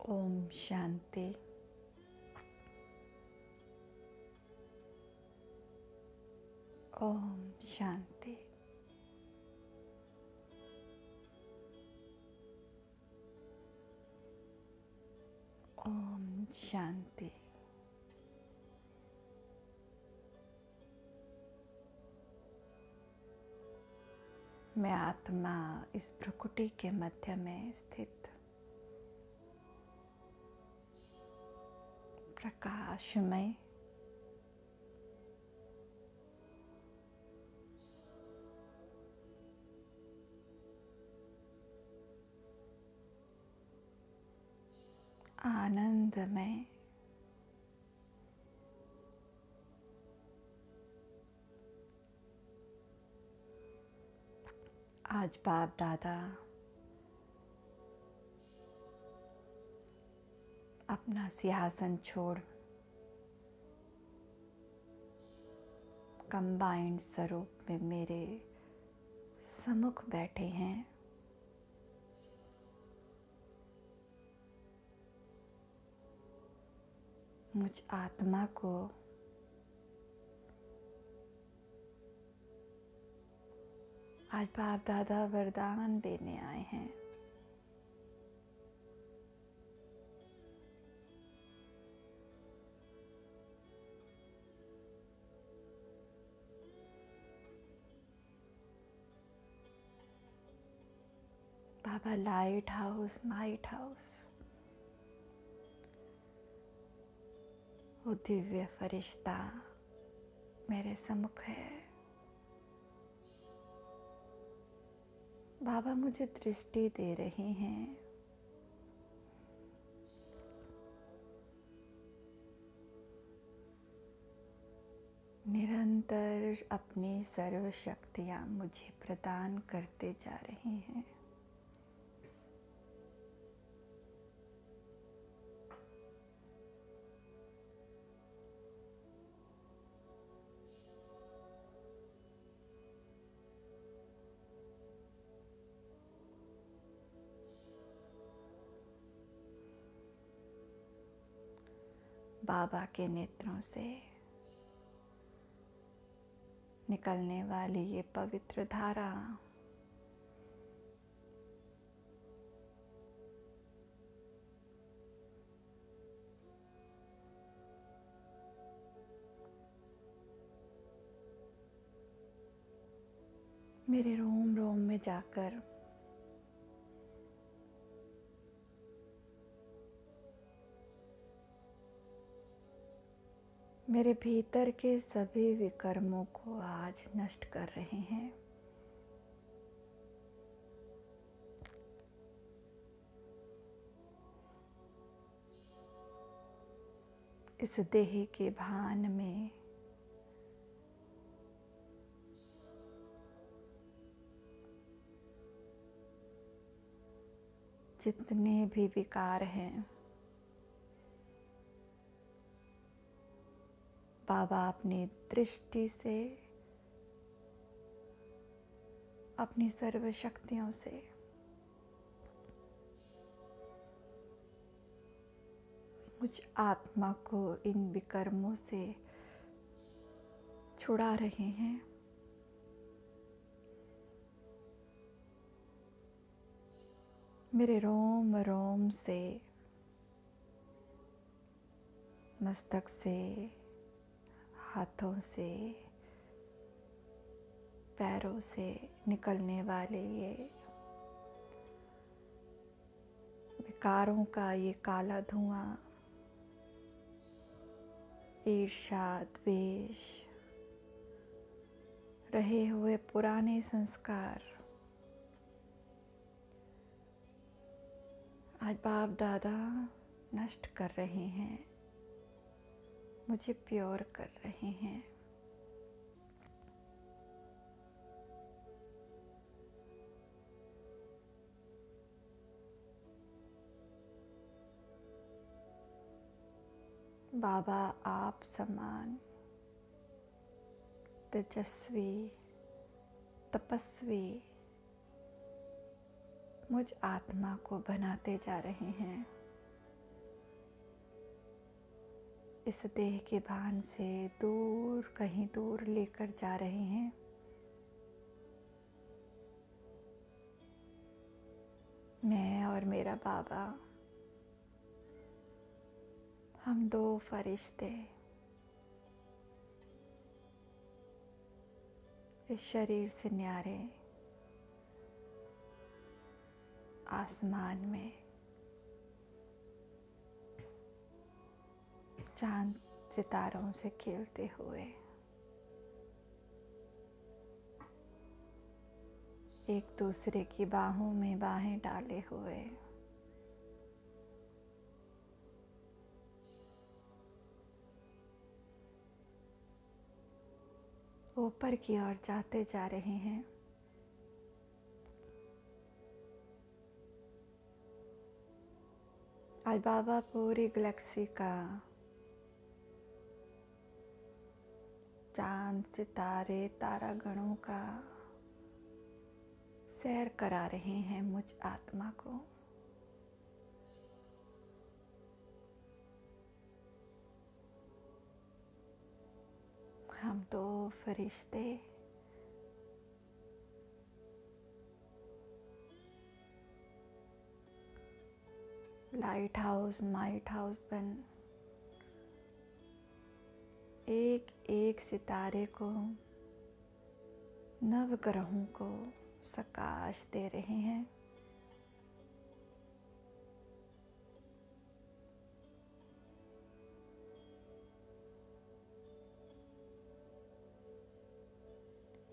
ओम शांति। ओम शांति। ओम शांति। मैं आत्मा इस प्रकृति के मध्य में स्थित प्रकाशमय आनंदमय आज बाप दादा अपना सिंहासन छोड़ कंबाइंड स्वरूप में मेरे सम्मुख बैठे हैं। मुझ आत्मा को आज बाप दादा वरदान देने आए हैं। बाबा लाइट हाउस माइट हाउस, वो दिव्य फरिश्ता मेरे सम्मुख है। बाबा मुझे दृष्टि दे रहे हैं। निरंतर अपनी सर्व शक्तियाँ मुझे प्रदान करते जा रहे हैं। बाबा के नेत्रों से निकलने वाली ये पवित्र धारा मेरे रोम रोम में जाकर मेरे भीतर के सभी विकर्मों को आज नष्ट कर रहे हैं। इस देह के भान में जितने भी विकार हैं, बाबा अपनी दृष्टि से, अपनी सर्व शक्तियों से मुझ आत्मा को इन विकर्मों से छुड़ा रहे हैं। मेरे रोम रोम से, मस्तक से, हाथों से, पैरों से निकलने वाले ये विकारों का ये काला धुआं, ईर्ष्या, द्वेष, रहे हुए पुराने संस्कार आज बाप दादा नष्ट कर रहे हैं, मुझे प्योर कर रहे हैं। बाबा आप समान तेजस्वी तपस्वी मुझ आत्मा को बनाते जा रहे हैं। इस देह के भान से दूर, कहीं दूर लेकर जा रहे हैं। मैं और मेरा बाबा, हम दो फरिश्ते इस शरीर से न्यारे आसमान में चांद सितारों से खेलते हुए एक दूसरे की बाहों में बाहें डाले हुए ऊपर की ओर जाते जा रहे हैं। आज बाबा पूरी गैलेक्सी का चांद सितारे तारागणों का सैर करा रहे हैं मुझ आत्मा को। हम दो फरिश्ते लाइट हाउस माइट हाउस बन एक एक सितारे को, नवग्रहों को प्रकाश दे रहे हैं।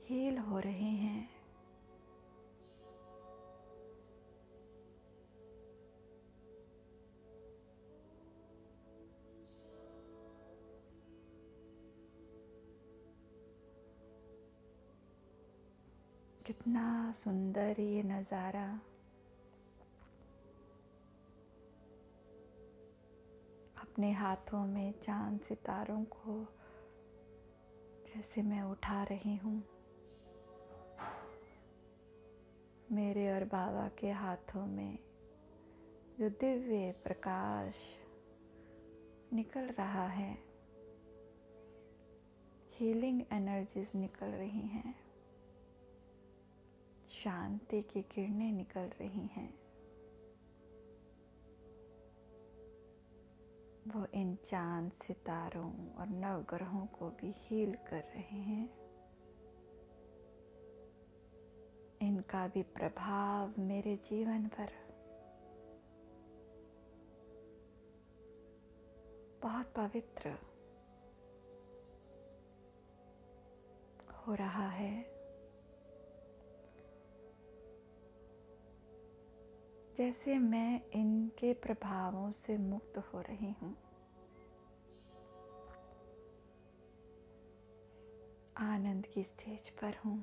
हील हो रहे हैं। कितना सुंदर ये नज़ारा। अपने हाथों में चांद सितारों को जैसे मैं उठा रही हूँ, मेरे और बाबा के हाथों में जो दिव्य प्रकाश निकल रहा है, हीलिंग एनर्जीज निकल रही हैं, शांति की किरणें निकल रही हैं। वो इन चांद सितारों और नवग्रहों को भी हील कर रहे हैं। इनका भी प्रभाव मेरे जीवन पर बहुत पवित्र हो रहा है। जैसे मैं इनके प्रभावों से मुक्त हो रही हूँ। आनंद की स्टेज पर हूँ।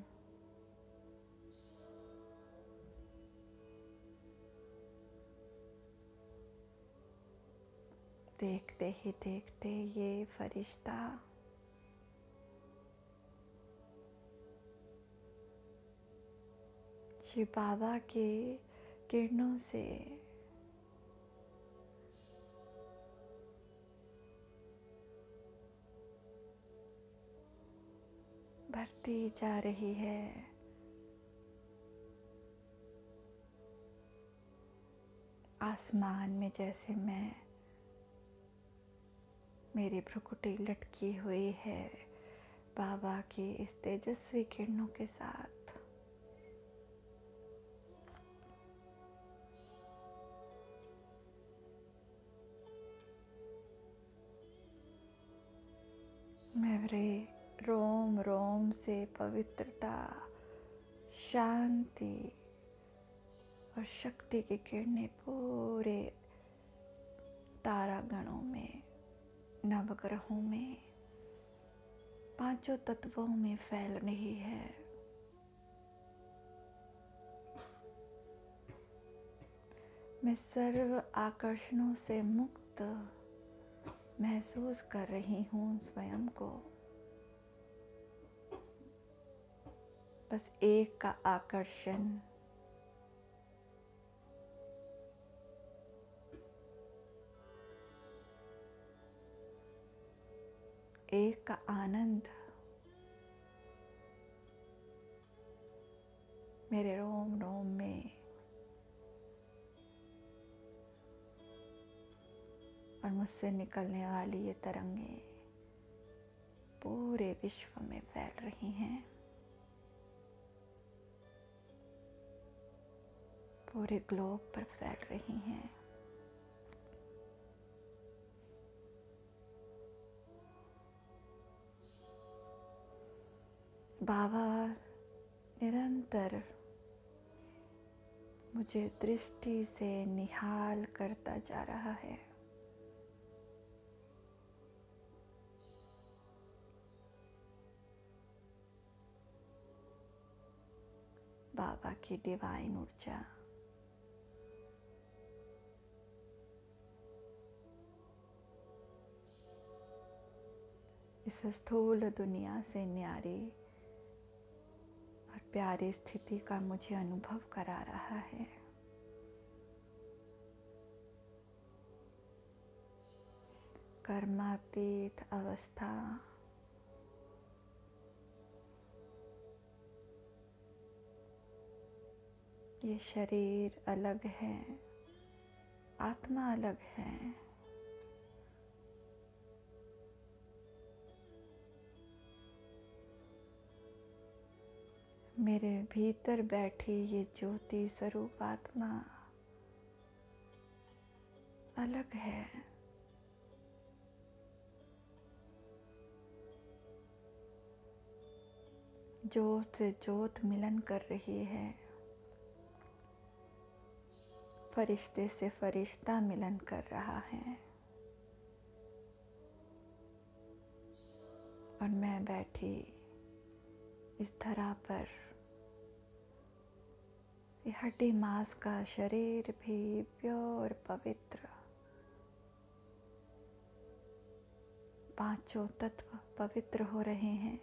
देखते ही देखते ये फरिश्ता शिव बाबा के किरणों से भरती जा रही है। आसमान में जैसे मेरी भ्रुकुटी लटकी हुई है बाबा की इस तेजस्वी किरणों के साथ। मेरे रोम रोम से पवित्रता, शांति और शक्ति की किरणें पूरे तारागणों में, नवग्रहों में, पांचों तत्वों में फैल रही है। मैं सर्व आकर्षणों से मुक्त महसूस कर रही हूँ स्वयं को। बस एक का आकर्षण एक का आनंद मेरे रोम रोम में और मुझसे निकलने वाली ये तरंगें पूरे विश्व में फैल रही हैं, पूरे ग्लोब पर फैल रही हैं। बाबा निरंतर मुझे दृष्टि से निहाल करता जा रहा है। बाबा की डिवाइन ऊर्जा इस स्थूल दुनिया से न्यारी और प्यारी स्थिति का मुझे अनुभव करा रहा है। कर्मातीत अवस्था ये शरीर अलग है, आत्मा अलग है। मेरे भीतर बैठी ये ज्योति स्वरूप आत्मा अलग है। ज्योत से ज्योत मिलन कर रही है, फरिश्ते से फरिश्ता मिलन कर रहा है, और मैं बैठी इस धरा पर ये हड्डी मांस का शरीर भी प्योर पवित्र, पांचों तत्व पवित्र हो रहे हैं।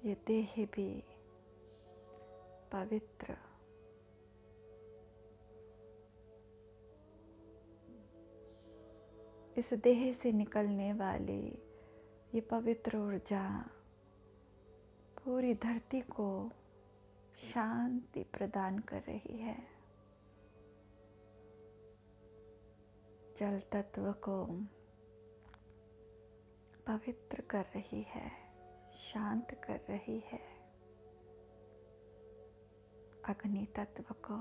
ये देह भी पवित्र, इस देह से निकलने वाली ये पवित्र ऊर्जा पूरी धरती को शांति प्रदान कर रही है। जल तत्व को पवित्र कर रही है, शांत कर रही है। अग्नि तत्व को,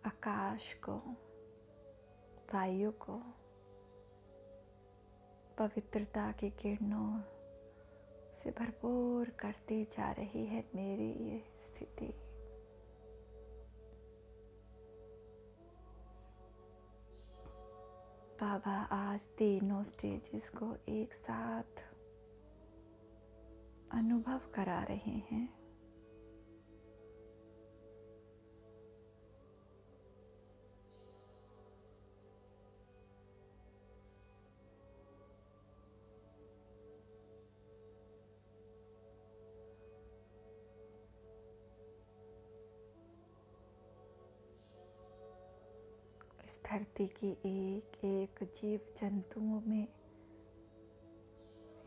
आकाश को, वायु को पवित्रता की किरणों से भरपूर करती जा रही है मेरी ये स्थिति। बाबा आज तीनों स्टेजेस को एक साथ अनुभव करा रहे हैं। इस धरती की एक एक जीव जंतुओं में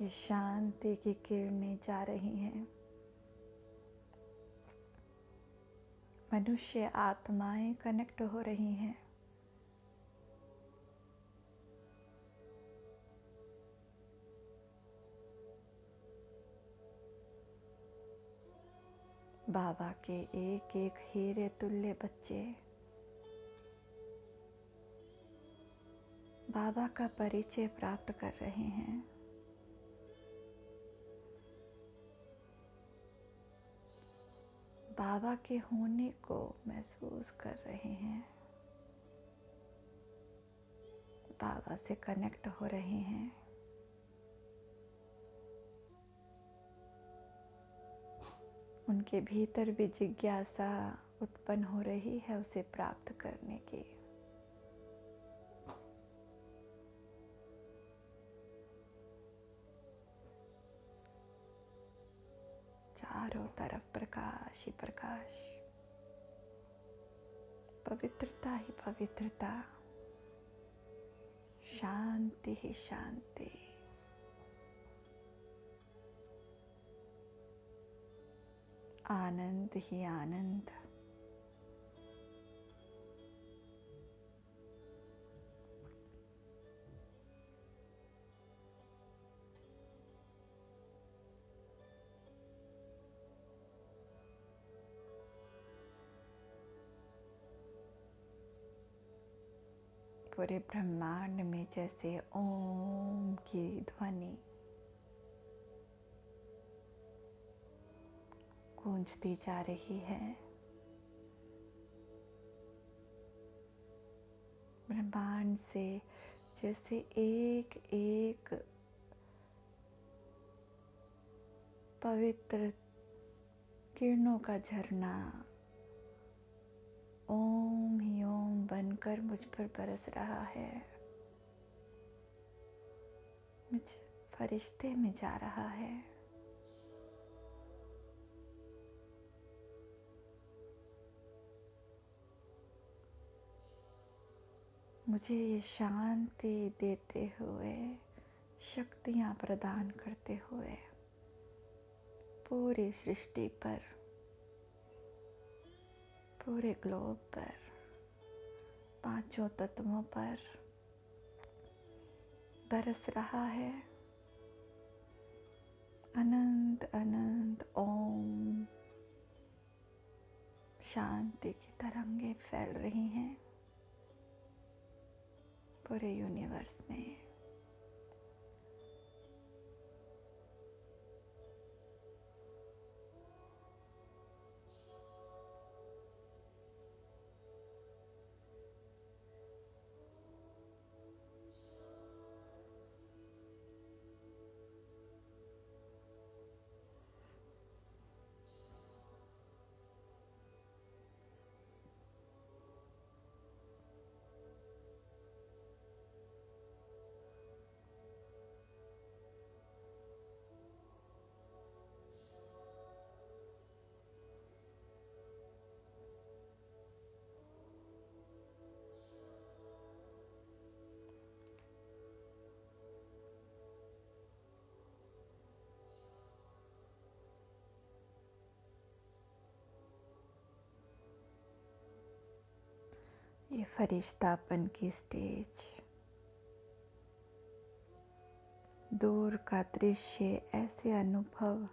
ये शांति की किरणें जा रही हैं। मनुष्य आत्माएं कनेक्ट हो रही हैं। बाबा के एक एक हीरे तुल्य बच्चे बाबा का परिचय प्राप्त कर रहे हैं। बाबा के होने को महसूस कर रहे हैं। बाबा से कनेक्ट हो रहे हैं। उनके भीतर भी जिज्ञासा उत्पन्न हो रही है उसे प्राप्त करने की। चारों तरफ प्रकाश ही प्रकाश, पवित्रता ही पवित्रता। शांति ही शांति। आनंद ही आनंद। पूरे ब्रह्मांड में जैसे ओम की ध्वनि गूंजती जा रही है। ब्रह्मांड से जैसे एक एक पवित्र किरणों का झरना ओम ही ओम बनकर मुझ पर बरस रहा है, मुझ फरिश्ते में जा रहा है। मुझे ये शांति देते हुए, शक्तियाँ प्रदान करते हुए पूरी सृष्टि पर, पूरे ग्लोब पर, पांचों तत्वों पर बरस रहा है। अनंत अनंत ओम शांति की तरंगे फैल रही हैं पूरे यूनिवर्स में। ये फरिश्तापन की स्टेज, दूर का दृश्य ऐसे अनुभव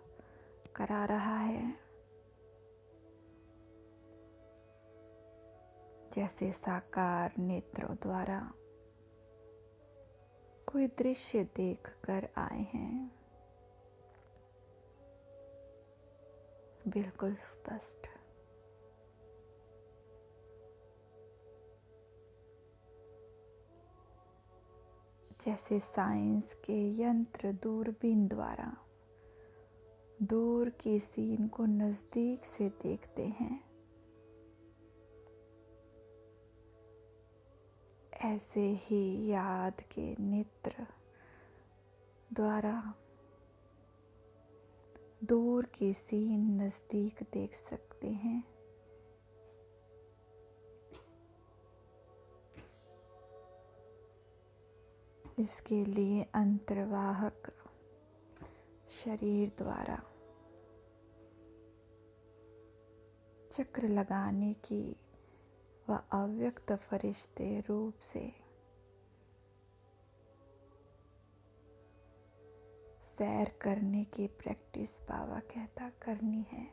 करा रहा है जैसे साकार नेत्रों द्वारा कोई दृश्य देख कर आए हैं, बिल्कुल स्पष्ट। जैसे साइंस के यंत्र दूरबीन द्वारा दूर की सीन को नजदीक से देखते हैं, ऐसे ही याद के नेत्र द्वारा दूर की सीन नजदीक देख सकते हैं। इसके लिए अंतर्वाहक शरीर द्वारा चक्र लगाने की व अव्यक्त फरिश्ते रूप से सैर करने की प्रैक्टिस बाबा कहता करनी है।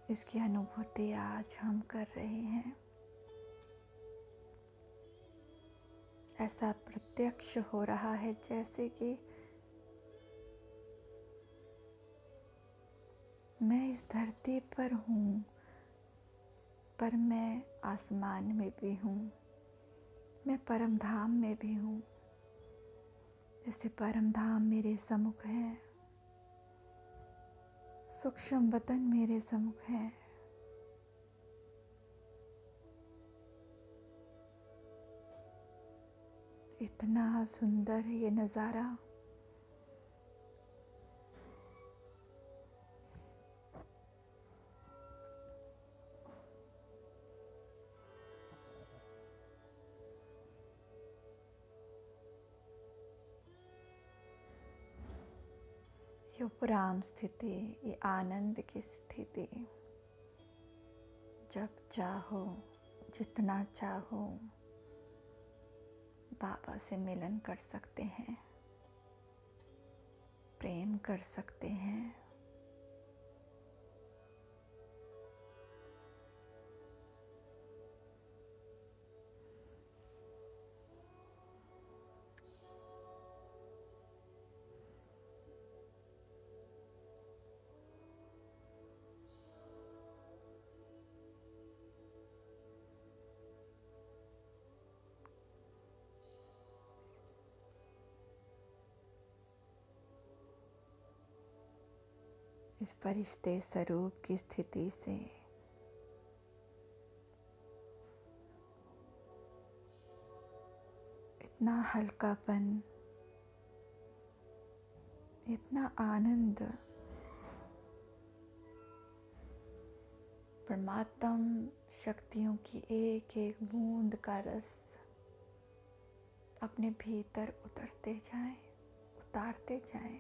इसकी अनुभूति आज हम कर रहे हैं। ऐसा प्रत्यक्ष हो रहा है जैसे कि मैं इस धरती पर हूँ, पर मैं आसमान में भी हूँ, मैं परम धाम में भी हूँ। जैसे परम धाम मेरे सम्मुख है, सूक्ष्म वतन मेरे सम्मुख है। इतना सुंदर है ये नज़ारा। ये उपराम स्थिति, ये आनंद की स्थिति, जब चाहो, जितना चाहो बाबा से मिलन कर सकते हैं, प्रेम कर सकते हैं। इस फरिश्ते स्वरूप की स्थिति से इतना हल्कापन, इतना आनंद, परमात्म शक्तियों की एक एक बूंद का रस अपने भीतर उतरते जाएं, उतारते जाएं,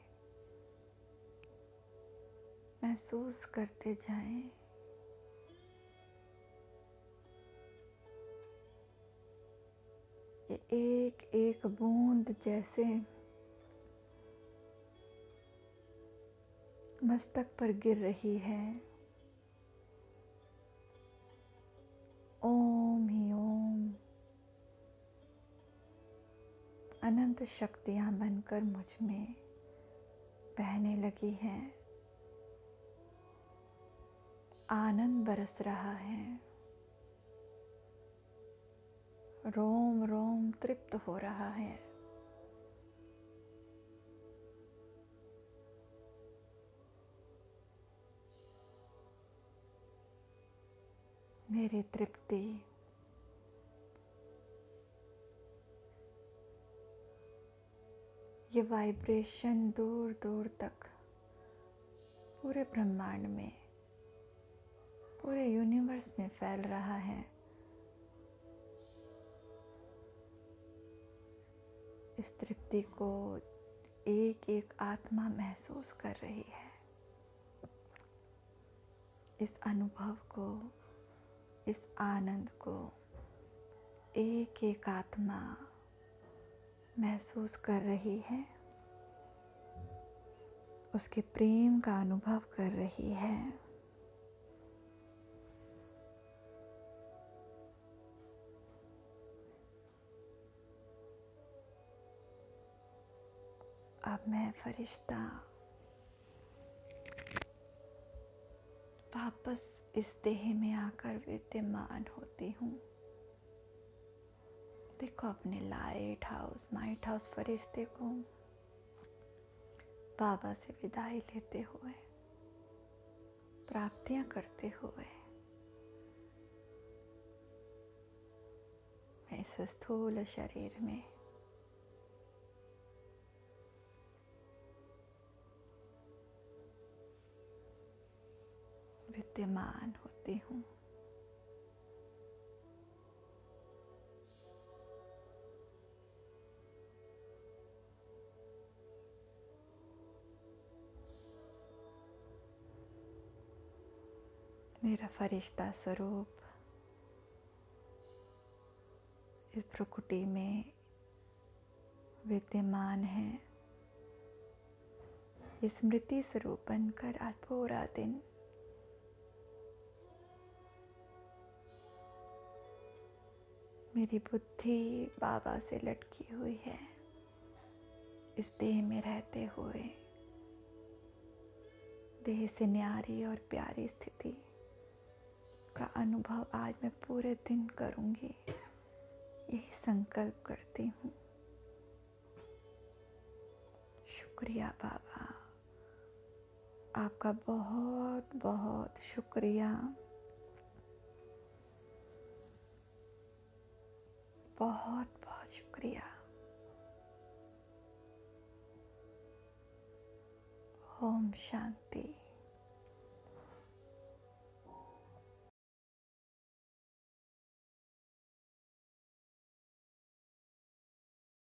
महसूस करते जाएं। ये एक एक बूंद जैसे मस्तक पर गिर रही है। ओम ही ओम अनंत शक्तियां बनकर मुझ में बहने लगी हैं। आनंद बरस रहा है। रोम रोम तृप्त हो रहा है। मेरी तृप्ति ये वाइब्रेशन दूर दूर तक पूरे ब्रह्मांड में, पूरे यूनिवर्स में फैल रहा है। इस तृप्ति को एक एक आत्मा महसूस कर रही है। इस अनुभव को, इस आनंद को एक एक आत्मा महसूस कर रही है। उसके प्रेम का अनुभव कर रही है। अब मैं फरिश्ता वापस इस देह में आकर विद्यमान होती हूँ। देखो अपने लाइट हाउस, माइट हाउस फरिश्ते को बाबा से विदाई लेते हुए, प्राप्तियां करते हुए मैं इस स्थूल शरीर में विद्यमान होती हूँ। मेरा फरिश्ता स्वरूप इस प्रकृति में विद्यमान है। स्मृति स्वरूप बनकर आज पूरा दिन मेरी बुद्धि बाबा से लटकी हुई है। इस देह में रहते हुए देह से न्यारी और प्यारी स्थिति का अनुभव आज मैं पूरे दिन करूंगी, यही संकल्प करती हूँ। शुक्रिया बाबा, आपका बहुत बहुत शुक्रिया। बहुत बहुत शुक्रिया। ओम शांति।